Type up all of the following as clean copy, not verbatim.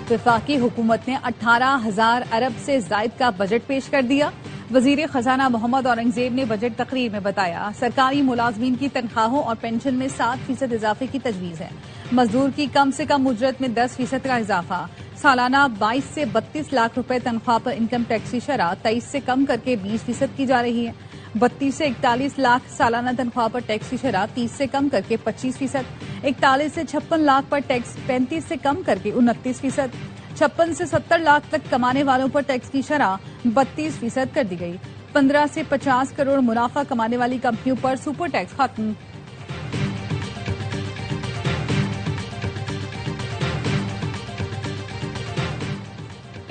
वफाकी हुकूमत ने 18,000 अरब से जायद का बजट पेश कर दिया। वजीर खजाना मोहम्मद औरंगजेब ने बजट तकरीर में बताया, सरकारी मुलाजमीन की तनख्वाहों और पेंशन में 7% इजाफे की तजवीज़ है। मजदूर की कम से कम उजरत में 10% का इजाफा। सालाना 22 से 32 लाख रुपए तनख्वाह पर इनकम टैक्स की शरह 23 से कम करके 20% की जा रही है। 32 से 41 लाख सालाना तनख्वाह पर टैक्स की शरह 30 से कम करके 25%, 41 से 56 लाख पर टैक्स 35 से कम करके 29%, 56 से 70 लाख तक कमाने वालों पर टैक्स की शरह 32% कर दी गई। 15 से 50 करोड़ मुनाफा कमाने वाली कंपनियों पर सुपर टैक्स खत्म।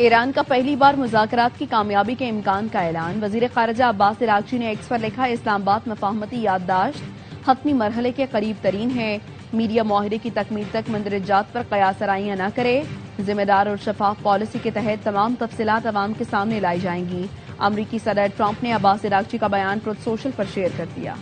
ईरान का पहली बार मुज़ाकरात की कामयाबी के इम्कान का ऐलान। वज़ीर ख़ारिजा अब्बास इराक़ची ने एक्स पर लिखा, इस्लामाबाद मफ़ाहमती याददाश्त हतमी मरहले के करीब तरीन है। मीडिया माहिरे की तकमील तक मंदरजात पर क़यासराइयाँ न करे। जिम्मेदार और शफाफ पॉलिसी के तहत तमाम तफसीलात अवाम के सामने लाई जाएंगी। अमरीकी सदर ट्रंप ने अब्बास इराक़ची का बयान ट्रुथ सोशल पर शेयर कर दिया।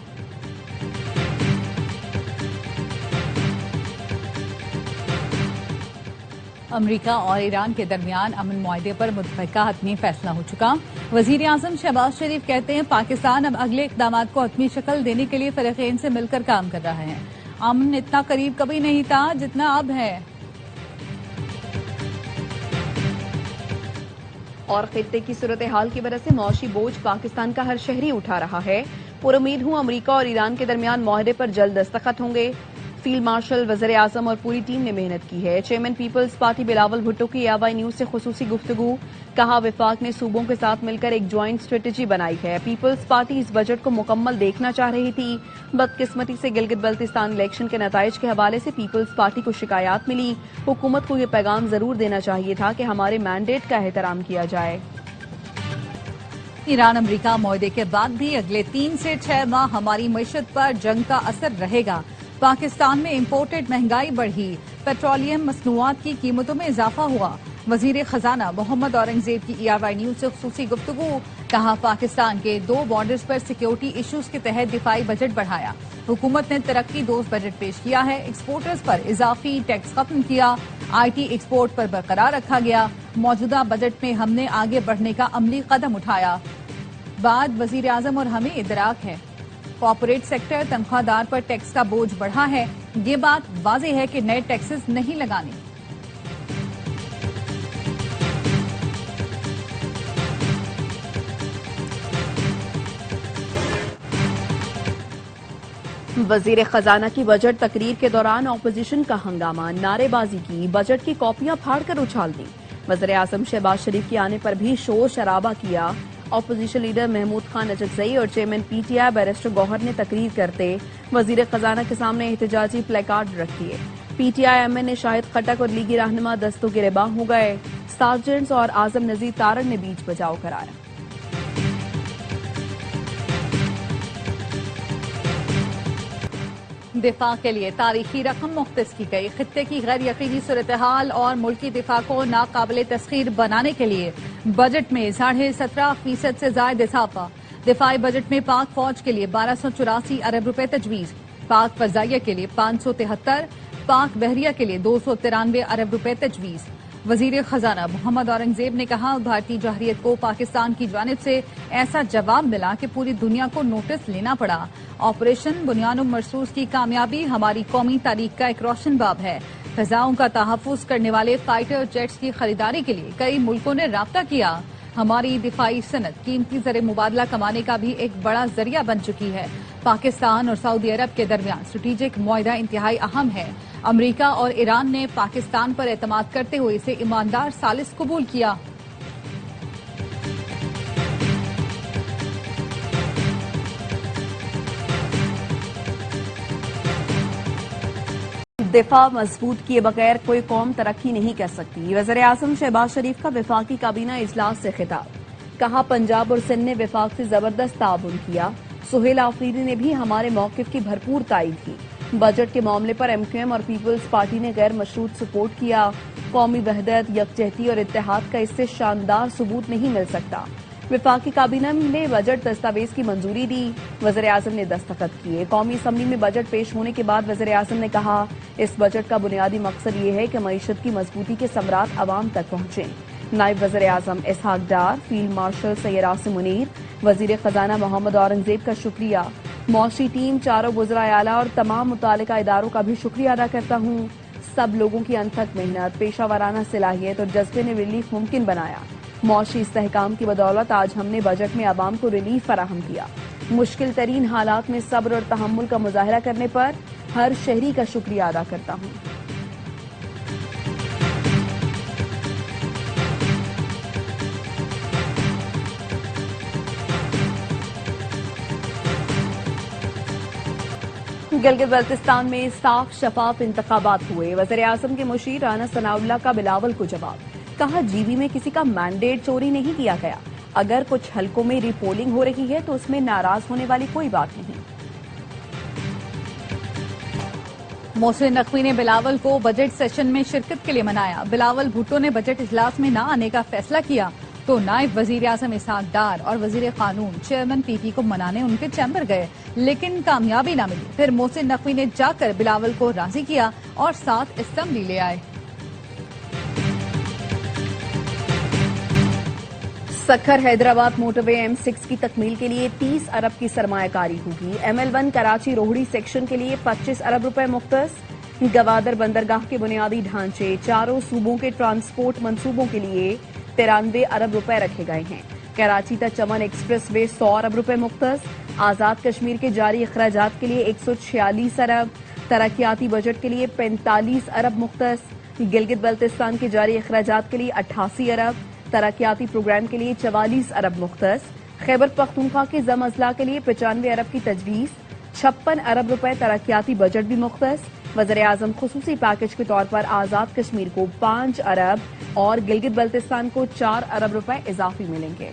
अमरीका और ईरान के दरमियान अमन मुआहदे पर मुतफ़क़ा हतमी फैसला हो चुका। वज़ीर आज़म शहबाज शरीफ कहते हैं, पाकिस्तान अब अगले इक़दामात को हतमी शक्ल देने के लिए फ़रीक़ैन से मिलकर काम कर रहा है। अमन इतना करीब कभी नहीं था जितना अब है। और खित्ते की सूरत हाल की वजह से मौशी बोझ पाकिस्तान का हर शहरी उठा रहा है। पुरुम्मीद हूं अमरीका और ईरान के दरमियान मुआहदे पर जल्द दस्तखत होंगे। फील्ड मार्शल, वज़ीर आज़म और पूरी टीम ने मेहनत की है। चेयरमैन पीपल्स पार्टी बिलावल भुट्टो की AY न्यूज से खुसूसी गुफ्तगू। कहा, वफाक ने सूबों के साथ मिलकर एक ज्वाइंट स्ट्रेटेजी बनाई है। पीपल्स पार्टी इस बजट को मुकम्मल देखना चाह रही थी। बदकिस्मती से गिलगित बल्तिस्तान इलेक्शन के नताइज के हवाले से पीपल्स पार्टी को शिकायत मिली। हुकूमत को ये पैगाम जरूर देना चाहिए था कि हमारे मैंडेट का एहतराम किया जाए। ईरान अमरीका मुआहदे के बाद भी अगले 3 से 6 माह हमारी मईशत पर जंग का असर रहेगा। पाकिस्तान में इम्पोर्टेड महंगाई बढ़ी, पेट्रोलियम मसनूआत की कीमतों में इजाफा हुआ। वजीर खजाना मोहम्मद औरंगजेब की AY न्यूज से खुसूसी गुफ्तगू। कहा, पाकिस्तान के 2 बॉर्डर्स पर सिक्योरिटी इश्यूज के तहत दिफाई बजट बढ़ाया। हुकूमत ने तरक्की दोस्त बजट पेश किया है। एक्सपोर्टर्स पर इजाफी टैक्स खत्म किया। IT एक्सपोर्ट पर बरकरार रखा गया। मौजूदा बजट में हमने आगे बढ़ने का अमली कदम उठाया। बाद वजीर आजम और हमें इदराक है। कॉर्पोरेट सेक्टर तनख्वाहदार पर टैक्स का बोझ बढ़ा है। ये बात वाज़ेह है कि नए टैक्सेस नहीं लगाने। वजीर खजाना की बजट तकरीर के दौरान ऑपोजिशन का हंगामा, नारेबाजी की, बजट की कॉपियां फाड़कर उछाल दी। वज़ीर आज़म शहबाज शरीफ के आने पर भी शोर शराबा किया। ऑपोजिशन लीडर महमूद खान अचकजई और चेयरमैन PTI बैरिस्टर गौहर ने तकरीर करते वजीर खजाना के सामने एहतजाजी प्लेकार्ड रख दिए। PTI MN शाहिद खटक और लीगी रहनुमा दस्तों गिरबां हो गए। सार्जेंट्स और आजम नजीर तारड़ ने बीच बचाव कराया। दिफा के लिए तारीखी रकम मुख्तस की गई। खित्ते की गैर यकीनी सूरत हाल और मुल्की दिफा को नाकाबिले तस्खीर बनाने के लिए बजट में 17.5% से ज्यादा इजाफा। दिफाई बजट में पाक फौज के लिए 1284 अरब रुपए तजवीज, पाक फजाइया के लिए 573, पाक बहरिया के लिए 293 अरब रुपए तजवीज। वजीर खजाना मोहम्मद औरंगजेब ने कहा, भारतीय जौहरियत को पाकिस्तान की जानिब से ऐसा जवाब मिला कि पूरी दुनिया को नोटिस लेना पड़ा। ऑपरेशन बुनियानुम मरसूस की कामयाबी हमारी कौमी तारीख का एक रोशन बाब है। फिजाओं का तहफ़्फ़ुज़ करने वाले फाइटर जेट्स की खरीदारी के लिए कई मुल्कों ने राब्ता किया। हमारी दिफाई सनत कीमती ज़र मुबादला कमाने का भी एक बड़ा जरिया बन चुकी है। पाकिस्तान और सऊदी अरब के दरमियान स्ट्रेटेजिक मुआहदा इंतहाई अहम है। अमरीका और ईरान ने पाकिस्तान पर एतमाद करते हुए इसे ईमानदार सालिस कबूल किया। दिफा मजबूत किए बगैर कोई कौम तरक्की नहीं कर सकती। वज़ीर आज़म शहबाज शरीफ का वफाकी काबीना इजलास से खिताब। कहा, पंजाब और सिंध ने वफाक से जबरदस्त ताउन किया। सुहेल आफरीदी ने भी हमारे मौक़िफ़ की भरपूर तायीद की। बजट के मामले पर MQM और पीपल्स पार्टी ने गैर मशरूत सपोर्ट किया। कौमी वहदत, यकजहती और इत्तेहाद का इससे शानदार सबूत नहीं मिल सकता। वफाकी काबीना ने बजट दस्तावेज की मंजूरी दी, वज़ीर आज़म ने दस्तखत किए। कौमी असम्बली में बजट पेश होने के बाद वज़ीर आज़म ने कहा, इस बजट का बुनियादी मकसद ये है कि मईशत की मजबूती के समरात अवाम तक पहुँचें। नायब वज़ीर आज़म इसहाक डार, फील्ड मार्शल सैयद आसिम मुनीर, वज़ीर खजाना मोहम्मद औरंगजेब का शुक्रिया, मौशी टीम, चारों वज़राए आला और तमाम मुतालिका इदारों का भी शुक्रिया अदा करता हूँ। सब लोगों की अनथक मेहनत, पेशा वाराना सलाहियत और जज्बे ने रिलीफ मुमकिन बनाया। मौशी इस्तेहकाम की बदौलत आज हमने बजट में आवाम को रिलीफ फराहम किया। मुश्किल तरीन हालात में सब्र और तहम्मुल का मुजाहरा करने पर हर शहरी का शुक्रिया अदा करता हूँ। गिलगित बल्तिस्तान में साफ शफाफ इंतखाबात हुए। वज़ीर आज़म के मुशीर राना सनाउल्लाह का बिलावल को जवाब, कहा जीबी में किसी का मैंडेट चोरी नहीं किया गया। अगर कुछ हलकों में रीपोलिंग हो रही है तो उसमें नाराज होने वाली कोई बात नहीं। मोहसिन नकवी ने बिलावल को बजट सेशन में शिरकत के लिए मनाया। बिलावल भुट्टो ने बजट इजलास में न आने का फैसला किया तो नायब वजीर आजम इसहाक डार और वजीर कानून चेयरमैन पीपी को मनाने उनके चैम्बर गए, लेकिन कामयाबी न मिली। फिर मोहसिन नकवी ने जाकर बिलावल को राजी किया और साथ असेंबली ले आए। सखर हैदराबाद मोटरवे M6 की तकमील के लिए 30 अरब की सरमायाकारी होगी। ML1 कराची रोहड़ी सेक्शन के लिए 25 अरब रुपए मुख्तस। गवादर बंदरगाह के बुनियादी ढांचे, चारों सूबों के ट्रांसपोर्ट मंसूबों के लिए 93 अरब रुपए रखे गए हैं। कराची तक चमन एक्सप्रेस वे 100 अरब रुपए मुख्तस। आजाद कश्मीर के जारी अखराजात के लिए 146 अरब। तरक्याती बजट के लिए 45 अरब मुख्तस। गिलगित बल्तिस्तान के जारी अखराजात के लिए 88 अरब। तरक्याती प्रोग्राम के लिए 44 अरब मुख्तस। खैबर पख्तूनख्वा के जम अजला के लिए 95 अरब की तजवीज़। 56 अरब रुपए तरक्याती बजट भी मुख्तस। वज़ीर आज़म खुसूसी पैकेज के तौर पर आजाद कश्मीर को 5 अरब और गिलगित बल्तिस्तान को 4 अरब रुपए इजाफी मिलेंगे।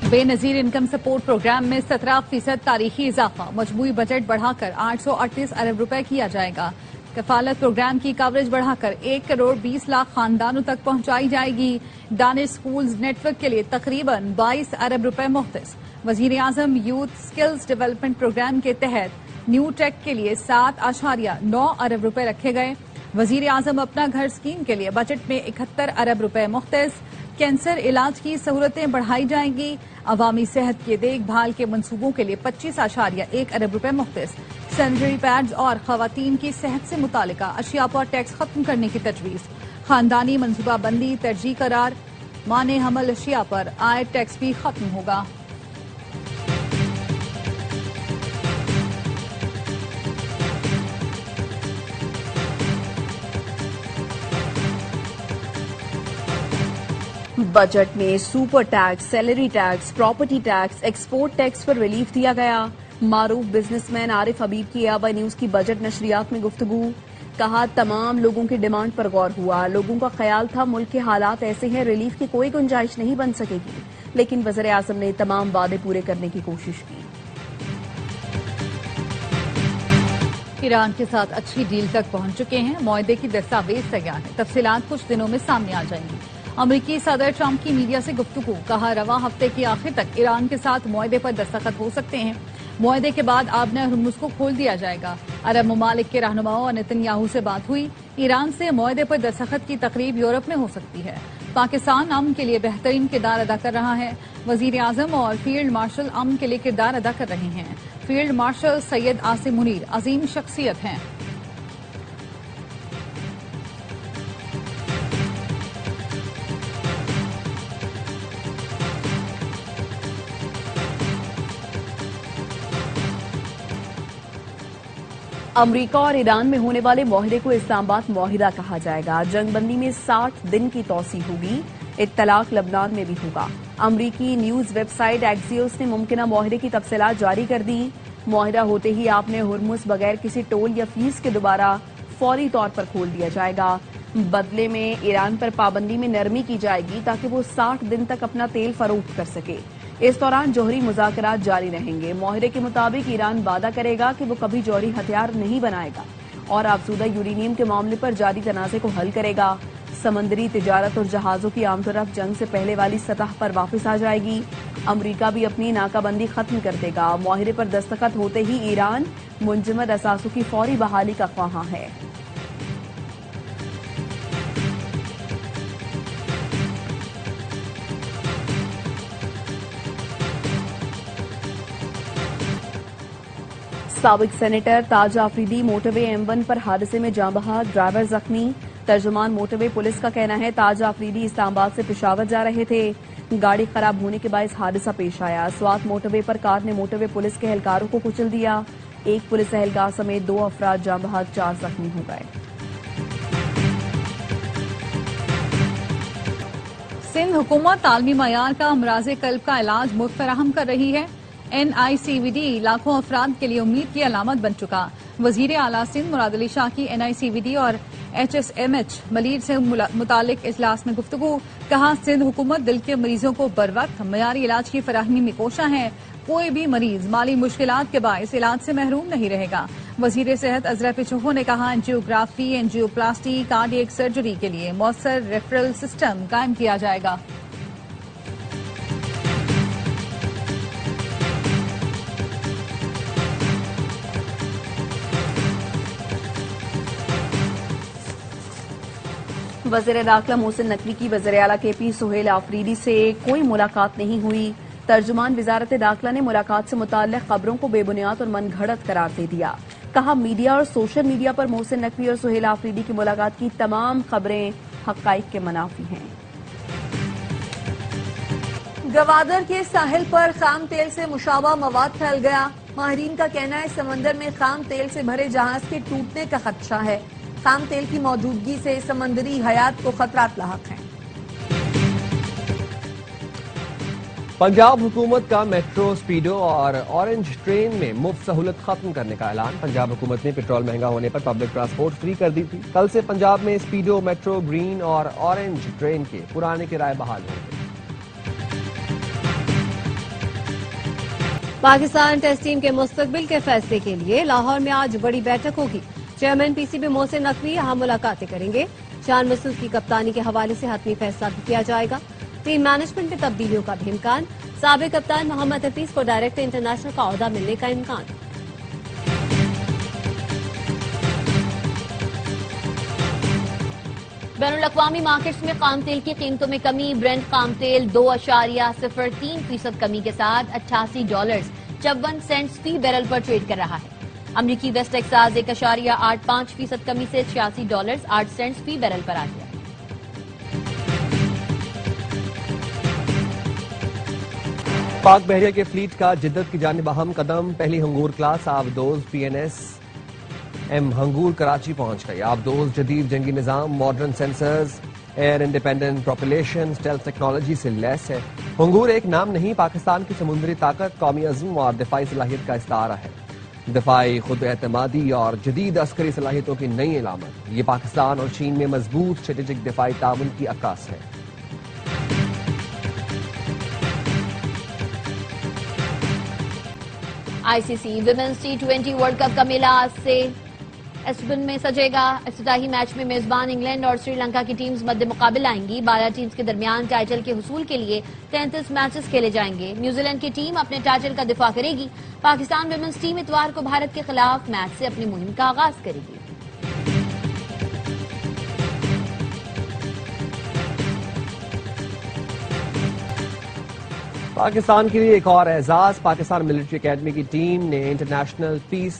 बेनजीर इनकम सपोर्ट प्रोग्राम में 17% तारीखी इजाफा, मजमूई बजट बढ़ाकर 838 अरब रुपए किया जाएगा। कफालत प्रोग्राम की कवरेज बढ़ाकर 1 करोड़ 20 लाख खानदानों तक पहुंचाई जाएगी। दानिश स्कूल्स नेटवर्क के लिए तकरीबन 22 अरब रुपए मुख्तस। वजीर आजम यूथ स्किल्स डेवलपमेंट प्रोग्राम के तहत न्यू टेक के लिए 7.9 अरब रुपए रखे गए। वजीर आजम अपना घर स्कीम के लिए बजट में 71 अरब रुपए मुख्तस। कैंसर इलाज की सहूलतें बढ़ाई जाएंगी। अवामी सेहत की देखभाल के मंसूबों के लिए 25.1 अरब रुपए मुख्तस। सैनिटरी पैड्स और खवातीन की सेहत से मुतालिका अशिया पर टैक्स खत्म करने की तजवीज़। खानदानी मनसूबाबंदी तरजीह करार। माने हमल अशिया पर आय टैक्स भी खत्म होगा। बजट में super tax, salary tax, property tax, export tax पर रिलीफ दिया गया। मारूफ बिजनेसमैन आरिफ हबीब की AY न्यूज की बजट नशरियात में गुफ्तगू, कहा तमाम लोगों की डिमांड पर गौर हुआ। लोगों का ख्याल था मुल्क के हालात ऐसे हैं, रिलीफ की कोई गुंजाइश नहीं बन सकेगी, लेकिन वज़ीर आज़म ने तमाम वादे पूरे करने की कोशिश की। ईरान के साथ अच्छी डील तक पहुंच चुके हैं। मुआहदे की दस्तावेज तैयार है, तफसीलात कुछ दिनों में सामने आ जाएंगी। अमरीकी सदर ट्रंप की मीडिया से गुफ्तगू, कहा रवा हफ्ते के आखिर तक ईरान के साथ मुआहदे पर दस्तखत हो सकते हैं। मुआहदे के बाद आबना हुर्मुज को खोल दिया जाएगा। अरब ममालिक के रहनुमाओं और नेतन्याहू से बात हुई। ईरान से मुआहदे पर दस्तखत की तकरीब यूरोप में हो सकती है। पाकिस्तान अमन के लिए बेहतरीन किरदार अदा कर रहा है। वजीर आजम और फील्ड मार्शल अमन के लिए किरदार अदा कर रहे हैं। फील्ड मार्शल सैयद आसिम मुनीर अजीम शख्सियत हैं। अमरीका और ईरान में होने वाले मुआहदे को इस्लामाबाद मुआहिदा कहा जाएगा। जंगबंदी में 60 दिन की तौसी होगी। इत्तलाक लबनान में भी होगा। अमरीकी न्यूज वेबसाइट एक्सियोस ने मुमकिना मुआहदे की तफसीलात जारी कर दी। मुआहिदा होते ही आपने हुर्मुज बगैर किसी टोल या फीस के दोबारा फौरी तौर पर खोल दिया जाएगा। बदले में ईरान पर पाबंदी में नरमी की जाएगी ताकि वो 60 दिन तक अपना तेल फरोख्त कर सके। इस दौरान जौहरी मुज़ाकरात जारी रहेंगे। मुआहदे के मुताबिक ईरान वादा करेगा कि वो कभी जौहरी हथियार नहीं बनाएगा और अफज़ूदा यूरेनियम के मामले पर जारी तनाज़े को हल करेगा। سمندری تجارت اور جہازوں کی عام رفت جنگ سے پہلے والی سطح پر واپس آ جائے گی۔ امریکہ بھی اپنی ناکہ بندی ختم کر دے گا۔ معاہدے پر دستخط ہوتے ہی ایران منجمد اثاثوں کی فوری بحالی کا خواہاں ہے۔ سابق سینیٹر تاج آفریدی موٹر وے M1 پر حادثے میں جاں بحق، ڈرائیور زخمی۔ ترجمان موٹر وے پولیس کا کہنا ہے تاج آفریدی اسلام آباد سے پشاور جا رہے تھے، گاڑی خراب ہونے کے باعث حادثہ پیش آیا۔ سوات موٹر وے پر کار نے موٹر وے پولیس کے اہلکاروں کو کچل دیا، ایک پولیس اہلکار سمیت 2 افراد جاں بحق، 4 زخمی ہو گئے۔ سندھ حکومت عالمی معیار کا امراض قلب کا علاج مفت فراہم کر رہی ہے۔ NICVD لاکھوں افراد کے لیے امید کی علامت بن چکا۔ وزیر اعلیٰ سندھ مراد علی شاہ کی NICVD اور HSMH ملیر سے متعلق اجلاس میں گفتگو۔ کہا سندھ حکومت دل کے مریضوں کو بروقت معیاری علاج کی فراہمی میں کوشاں ہے، کوئی بھی مریض مالی مشکلات کے باعث علاج سے محروم نہیں رہے گا۔ وزیر صحت عذرا پیچوہو نے کہا انجیوگرافی، انجیوپلاسٹی، کارڈیک سرجری کے لیے مؤثر ریفرل سسٹم قائم کیا جائے گا۔ وزیر داخلہ محسن نقوی کی وزیر اعلیٰ KP سہیل آفریدی سے کوئی ملاقات نہیں ہوئی۔ ترجمان وزارت داخلہ نے ملاقات سے متعلق خبروں کو بے بنیاد اور من گھڑت قرار دے دیا۔ کہا میڈیا اور سوشل میڈیا پر محسن نقوی اور سہیل آفریدی کی ملاقات کی تمام خبریں حقائق کے منافی ہیں۔ گوادر کے ساحل پر خام تیل سے مشابہ مواد پھیل گیا۔ ماہرین کا کہنا ہے سمندر میں خام تیل سے بھرے جہاز کے ٹوٹنے کا خدشہ ہے۔ خام تیل کی موجودگی سے سمندری حیات کو خطرات لاحق ہیں۔ پنجاب حکومت کا میٹرو، سپیڈو اور اورنج ٹرین میں مفت سہولت ختم کرنے کا اعلان۔ پنجاب حکومت نے پیٹرول مہنگا ہونے پر پبلک ٹرانسپورٹ فری کر دی تھی۔ کل سے پنجاب میں سپیڈو، میٹرو، گرین اور اورنج ٹرین کے پرانے کرائے بحال ہوں گے۔ پاکستان ٹیسٹ ٹیم کے مستقبل کے فیصلے کے لیے لاہور میں آج بڑی بیٹھک ہوگی۔ چیئرمین PCB محسن نقوی یہاں ملاقاتیں کریں گے۔ شان مسعود کی کپتانی کے حوالے سے حتمی فیصلہ بھی کیا جائے گا۔ ٹیم مینجمنٹ میں تبدیلیوں کا بھی امکان۔ سابق کپتان محمد حفیظ کو ڈائریکٹر انٹرنیشنل کا عہدہ ملنے کا امکان۔ بین الاقوامی مارکیٹس میں خام تیل کی قیمتوں میں کمی۔ برنٹ خام تیل 2.03% کمی کے ساتھ $58.54 فی بیرل پر ٹریڈ کر رہا ہے۔ امریکی ویسٹ ٹیکساس 1.85% کمی سے $86.08 فی بیرل پر آ گیا۔ پاک بحریہ کے فلیٹ کا جدت کی جانب اہم قدم۔ پہلی ہنگور کلاس آبدوز PNS M ہنگور کراچی پہنچ گئی۔ آبدوز جدید جنگی نظام، modern sensors, air independent propulsion, stealth technology سے لیس ہے۔ ہنگور ایک نام نہیں، پاکستان کی سمندری طاقت، قومی عزم اور دفاعی صلاحیت کا استعارہ ہے۔ دفاعی خود اعتمادی اور جدید عسکری صلاحیتوں کی نئی علامت۔ یہ پاکستان اور چین میں مضبوط اسٹریٹجک دفاعی تعاون کی عکاس ہے۔ ICC women's T20 world cup کا میلہ آج سے ایسبن میں سجے گا۔ افتتاحی میچ میں میزبان انگلینڈ اور سری لنکا کی ٹیمز مد مقابل آئیں گی۔ 12 ٹیمز کے درمیان ٹائٹل کے حصول کے لیے 33 میچز کھیلے جائیں گے۔ نیوزی لینڈ کی ٹیم اپنے ٹائٹل کا دفاع کرے گی۔ پاکستان ویمنز ٹیم اتوار کو بھارت کے خلاف میچ سے اپنی مہم کا آغاز کرے گی۔ پاکستان کے لیے ایک اور اعزاز۔ پاکستان ملٹری اکیڈمی کی ٹیم نے انٹرنیشنل پیس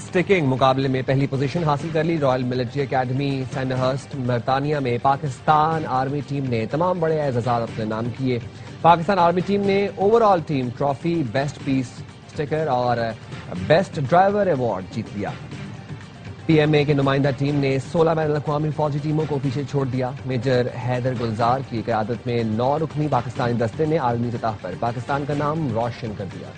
سٹیکنگ مقابلے میں پہلی پوزیشن حاصل کر لی۔ رائل ملٹری اکیڈمی سینڈہرسٹ برطانیہ میں پاکستان آرمی ٹیم نے تمام بڑے اعزازات اپنے نام کیے۔ پاکستان آرمی ٹیم نے overall team trophy, best pace sticker اور بیسٹ ڈرائیور ایوارڈ جیت لیا۔ PMA کی نمائندہ ٹیم نے 16 بین الاقوامی فوجی ٹیموں کو پیچھے چھوڑ دیا۔ میجر حیدر گلزار کی قیادت میں 9 رکنی پاکستانی دستے نے عالمی سطح پر پاکستان کا نام روشن کر دیا۔